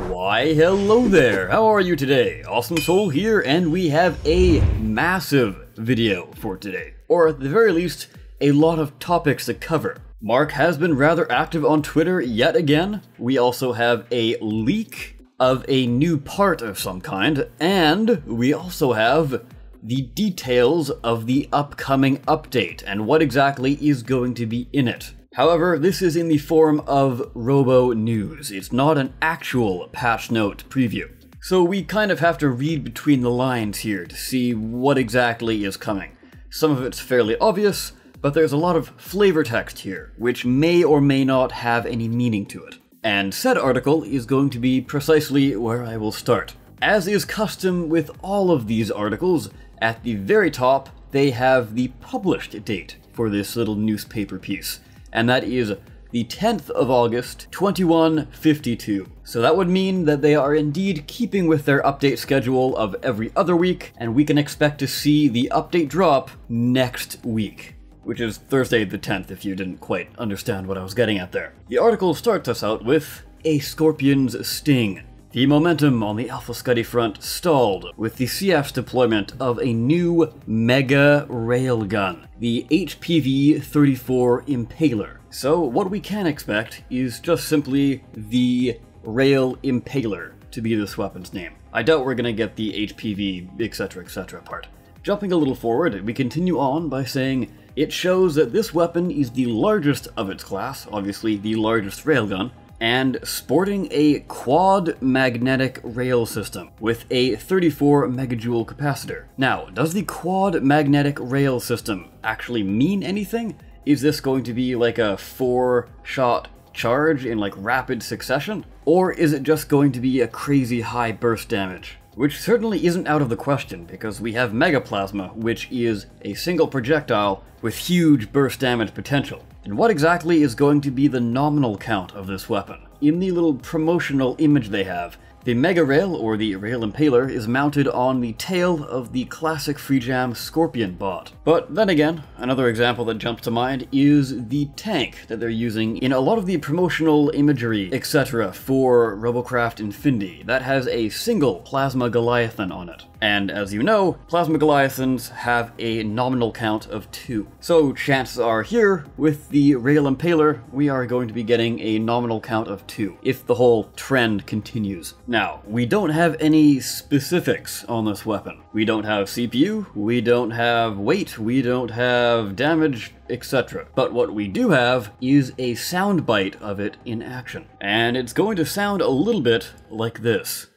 Why, hello there! How are you today? Awesome Soul here, and we have a massive video for today. Or at the very least, a lot of topics to cover. Mark has been rather active on Twitter yet again. We also have a leak of a new part of some kind, and we also have the details of the upcoming update and what exactly is going to be in it. However, this is in the form of Robo news. It's not an actual patch note preview. So we kind of have to read between the lines here to see what exactly is coming. Some of it's fairly obvious, but there's a lot of flavor text here, which may or may not have any meaning to it. And said article is going to be precisely where I will start. As is custom with all of these articles, at the very top, they have the published date for this little newspaper piece. And that is the 10th of August, 2152. So that would mean that they are indeed keeping with their update schedule of every other week, and we can expect to see the update drop next week, which is Thursday the 10th if you didn't quite understand what I was getting at there. The article starts us out with a scorpion's sting. The momentum on the Alpha Scuddy front stalled with the CF's deployment of a new mega railgun, the HPV-34 Impaler. So what we can expect is just simply the Rail Impaler to be this weapon's name. I doubt we're gonna get the HPV etc part. Jumping a little forward, we continue on by saying it shows that this weapon is the largest of its class, obviously the largest railgun, and sporting a quad magnetic rail system with a 34 megajoule capacitor. Now, does the quad magnetic rail system actually mean anything? Is this going to be like a 4-shot charge in like rapid succession? Or is it just going to be a crazy high burst damage? Which certainly isn't out of the question, because we have Mega Plasma, which is a single projectile with huge burst damage potential. And what exactly is going to be the nominal count of this weapon? In the little promotional image they have, the Mega Rail, or the Rail Impaler, is mounted on the tail of the classic FreeJam Scorpion bot. But then again, another example that jumps to mind is the tank that they're using in a lot of the promotional imagery, etc. for Robocraft Infinity, that has a single Plasma Goliathan on it. And as you know, Plasma Goliathans have a nominal count of 2. So chances are here, with the Rail Impaler, we are going to be getting a nominal count of 2, if the whole trend continues. Now, we don't have any specifics on this weapon. We don't have CPU, we don't have weight, we don't have damage, etc. But what we do have is a soundbite of it in action. And it's going to sound a little bit like this.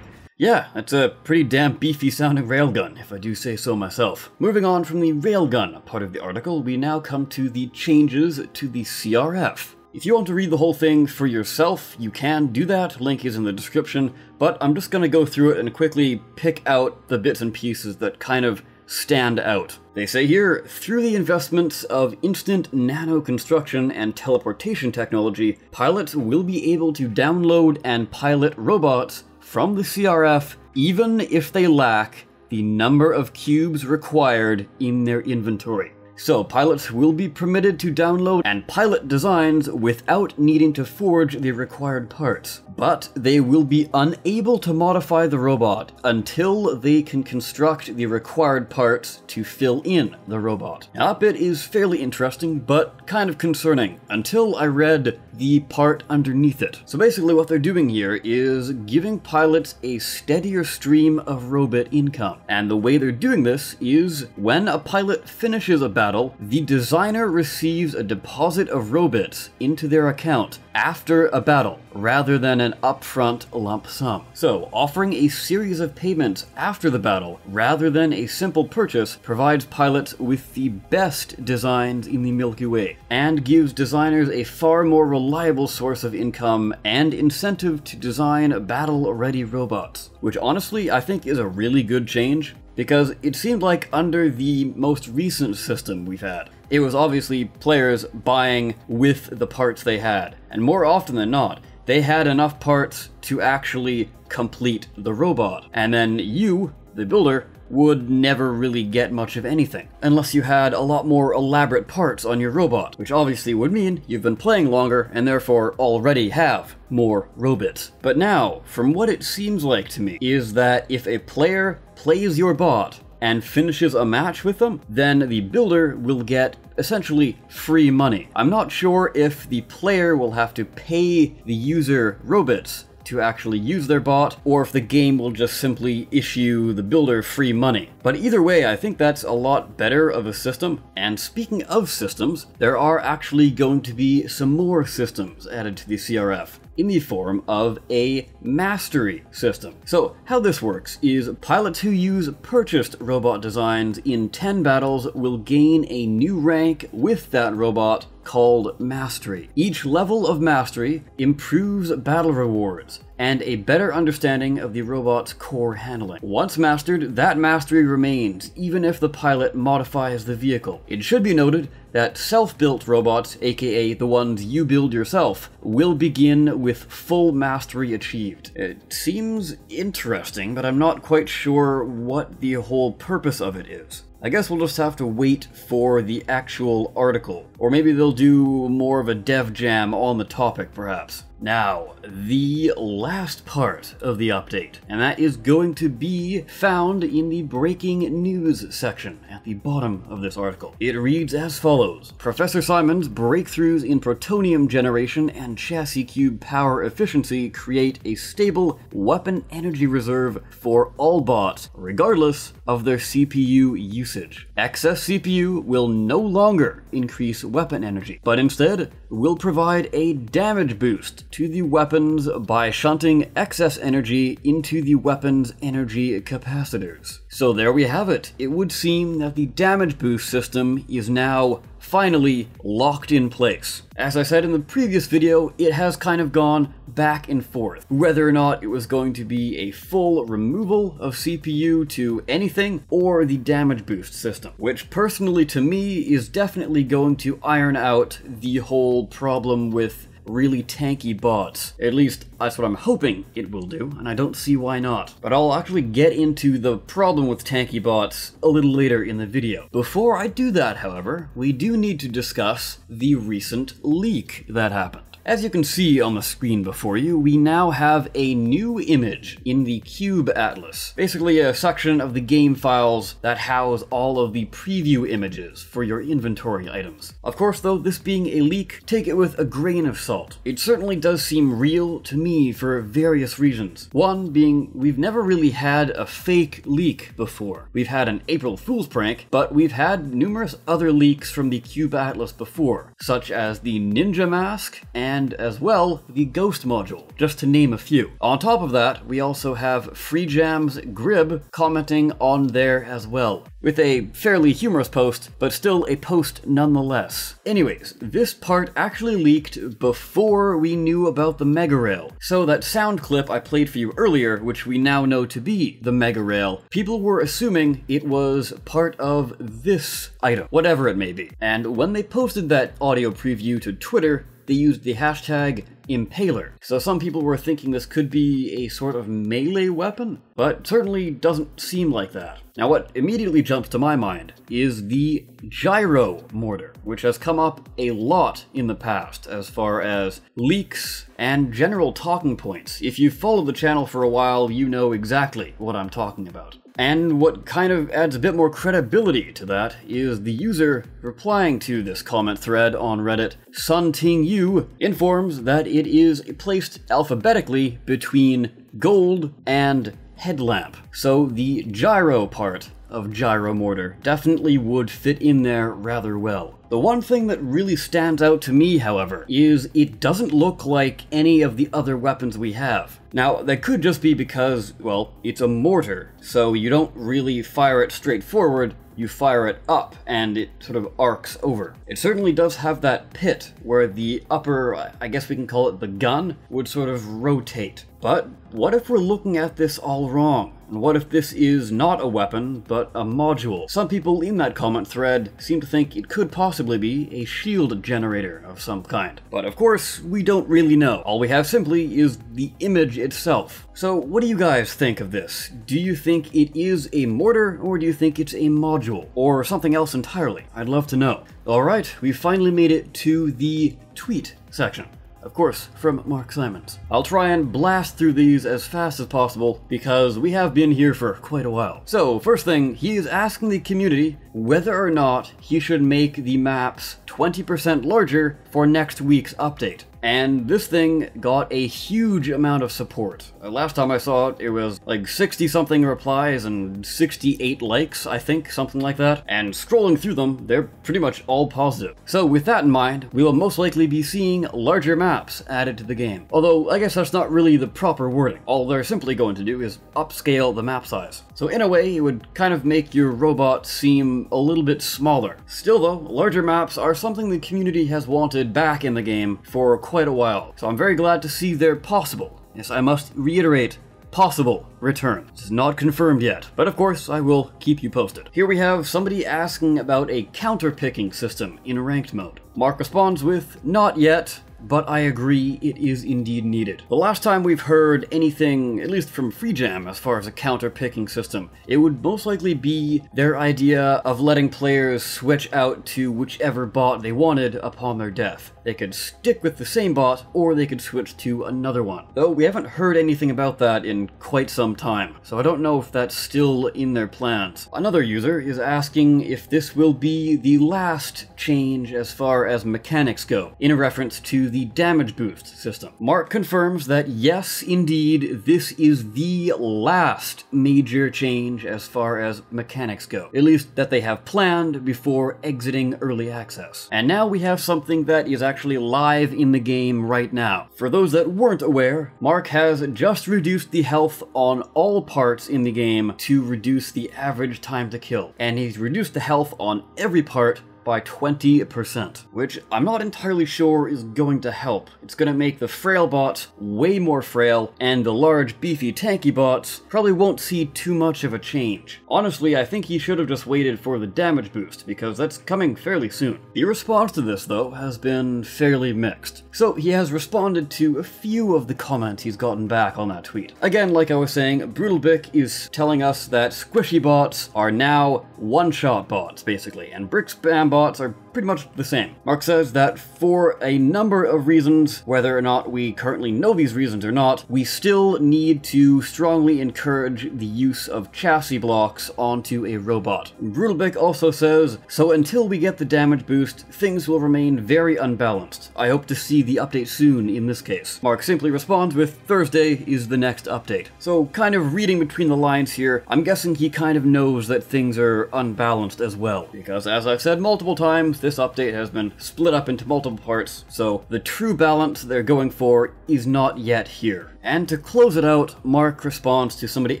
Yeah, that's a pretty damn beefy sounding railgun, if I do say so myself. Moving on from the railgun part of the article, we now come to the changes to the CRF. If you want to read the whole thing for yourself, you can do that, link is in the description, but I'm just gonna go through it and quickly pick out the bits and pieces that kind of stand out. They say here, through the investments of instant nano construction and teleportation technology, pilots will be able to download and pilot robots from the CRF, even if they lack the number of cubes required in their inventory. So pilots will be permitted to download and pilot designs without needing to forge the required parts. But they will be unable to modify the robot until they can construct the required parts to fill in the robot. Now, that bit is fairly interesting, but kind of concerning, until I read the part underneath it. So basically what they're doing here is giving pilots a steadier stream of robot income. And the way they're doing this is when a pilot finishes a battle, the designer receives a deposit of robots into their account after a battle, rather than an upfront lump sum. So, offering a series of payments after the battle, rather than a simple purchase, provides pilots with the best designs in the Milky Way, and gives designers a far more reliable source of income and incentive to design battle-ready robots. Which honestly, I think is a really good change, because it seemed like under the most recent system we've had, it was obviously players buying with the parts they had, and more often than not, they had enough parts to actually complete the robot. And then you, the builder, would never really get much of anything, unless you had a lot more elaborate parts on your robot, which obviously would mean you've been playing longer and therefore already have more robots. But now, from what it seems like to me, is that if a player plays your bot and finishes a match with them, then the builder will get essentially free money. I'm not sure if the player will have to pay the user robots to actually use their bot, or if the game will just simply issue the builder free money. But either way, I think that's a lot better of a system. And speaking of systems, there are actually going to be some more systems added to the CRF in the form of a mastery system. So how this works is pilots who use purchased robot designs in 10 battles will gain a new rank with that robot called Mastery. Each level of Mastery improves battle rewards and a better understanding of the robot's core handling. Once mastered, that mastery remains, even if the pilot modifies the vehicle. It should be noted that self-built robots, aka the ones you build yourself, will begin with full mastery achieved. It seems interesting, but I'm not quite sure what the whole purpose of it is. I guess we'll just have to wait for the actual article, or maybe they'll do more of a dev jam on the topic, perhaps. Now, the last part of the update, and that is going to be found in the breaking news section at the bottom of this article. It reads as follows: Professor Simon's breakthroughs in protonium generation and chassis cube power efficiency create a stable weapon energy reserve for all bots, regardless of their CPU usage. Excess CPU will no longer increase weapon energy, but instead will provide a damage boost to the weapons by shunting excess energy into the weapon's energy capacitors. So there we have it. It would seem that the damage boost system is now finally locked in place. As I said in the previous video, it has kind of gone back and forth, whether or not it was going to be a full removal of CPU to anything or the damage boost system, which personally to me is definitely going to iron out the whole problem with really tanky bots. At least that's what I'm hoping it will do, and I don't see why not. But I'll actually get into the problem with tanky bots a little later in the video. Before I do that, however, we do need to discuss the recent leak that happened. As you can see on the screen before you, we now have a new image in the Cube Atlas. Basically a section of the game files that house all of the preview images for your inventory items. Of course though, this being a leak, take it with a grain of salt. It certainly does seem real to me for various reasons. One being, we've never really had a fake leak before. We've had an April Fool's prank, but we've had numerous other leaks from the Cube Atlas before, such as the Ninja Mask and as well the Ghost module, just to name a few. On top of that, we also have FreeJam's Grib commenting on there as well, with a fairly humorous post, but still a post nonetheless. Anyways, this part actually leaked before we knew about the Mega Rail. So that sound clip I played for you earlier, which we now know to be the Mega Rail, people were assuming it was part of this item, whatever it may be. And when they posted that audio preview to Twitter, they used the hashtag Impaler. So some people were thinking this could be a sort of melee weapon, but certainly doesn't seem like that. Now what immediately jumps to my mind is the Gyro Mortar, which has come up a lot in the past as far as leaks and general talking points. If you've followed the channel for a while, you know exactly what I'm talking about. And what kind of adds a bit more credibility to that is the user replying to this comment thread on Reddit, SunTingYu, informs that it is placed alphabetically between gold and headlamp. So the gyro part of Gyro Mortar definitely would fit in there rather well. The one thing that really stands out to me, however, is it doesn't look like any of the other weapons we have. Now, that could just be because, well, it's a mortar, so you don't really fire it straight forward, you fire it up, and it sort of arcs over. It certainly does have that pit, where the upper, I guess we can call it the gun, would sort of rotate. But what if we're looking at this all wrong? And what if this is not a weapon, but a module? Some people in that comment thread seem to think it could possibly be a shield generator of some kind. But of course, we don't really know. All we have simply is the image itself. So what do you guys think of this? Do you think it is a mortar, or do you think it's a module? Or something else entirely? I'd love to know. Alright, we finally made it to the tweet section. Of course, from Mark Simons. I'll try and blast through these as fast as possible, because we have been here for quite a while. So, first thing, he is asking the community whether or not he should make the maps 20% larger for next week's update. And this thing got a huge amount of support. Last time I saw it, it was like 60-something replies and 68 likes, I think, something like that. And scrolling through them, they're pretty much all positive. So with that in mind, we will most likely be seeing larger maps added to the game. Although, I guess that's not really the proper wording. All they're simply going to do is upscale the map size. So in a way, it would kind of make your robot seem a little bit smaller. Still though, larger maps are something the community has wanted back in the game for quite a while. So I'm very glad to see their possible, yes, I must reiterate, possible return. This is not confirmed yet, but of course I will keep you posted. Here we have somebody asking about a counter-picking system in ranked mode. Mark responds with, not yet, but I agree it is indeed needed. The last time we've heard anything, at least from FreeJam, as far as a counter-picking system, it would most likely be their idea of letting players switch out to whichever bot they wanted upon their death. They could stick with the same bot, or they could switch to another one. Though we haven't heard anything about that in quite some time, so I don't know if that's still in their plans. Another user is asking if this will be the last change as far as mechanics go, in a reference to the damage boost system. Mark confirms that yes, indeed, this is the last major change as far as mechanics go, at least that they have planned before exiting early access. And now we have something that is actually live in the game right now. For those that weren't aware, Mark has just reduced the health on all parts in the game to reduce the average time to kill, and he's reduced the health on every part by 20%, which I'm not entirely sure is going to help. It's going to make the frail bots way more frail, and the large, beefy, tanky bots probably won't see too much of a change. Honestly, I think he should have just waited for the damage boost, because that's coming fairly soon. The response to this, though, has been fairly mixed. So he has responded to a few of the comments he's gotten back on that tweet. Again, like I was saying, BrutalBic is telling us that squishy bots are now one-shot bots, basically, and brick spam bots are pretty much the same. Mark says that for a number of reasons, whether or not we currently know these reasons or not, we still need to strongly encourage the use of chassis blocks onto a robot. BrutalBic also says, so until we get the damage boost, things will remain very unbalanced. I hope to see the update soon in this case. Mark simply responds with, Thursday is the next update. So kind of reading between the lines here, I'm guessing he kind of knows that things are unbalanced as well, because as I've said multiple times, this update has been split up into multiple parts, so the true balance they're going for is not yet here. And to close it out, Mark responds to somebody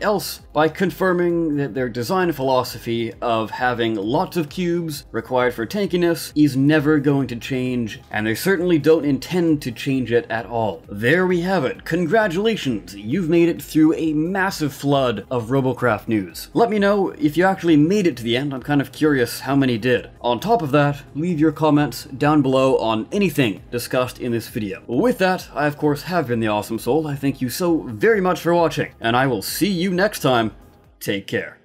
else by confirming that their design philosophy of having lots of cubes required for tankiness is never going to change, and they certainly don't intend to change it at all. There we have it. Congratulations, you've made it through a massive flood of Robocraft news. Let me know if you actually made it to the end. I'm kind of curious how many did. On top of that, leave your comments down below on anything discussed in this video. With that, I of course have been the Awesome Soul. I thank you so very much for watching, and I will see you next time. Take care.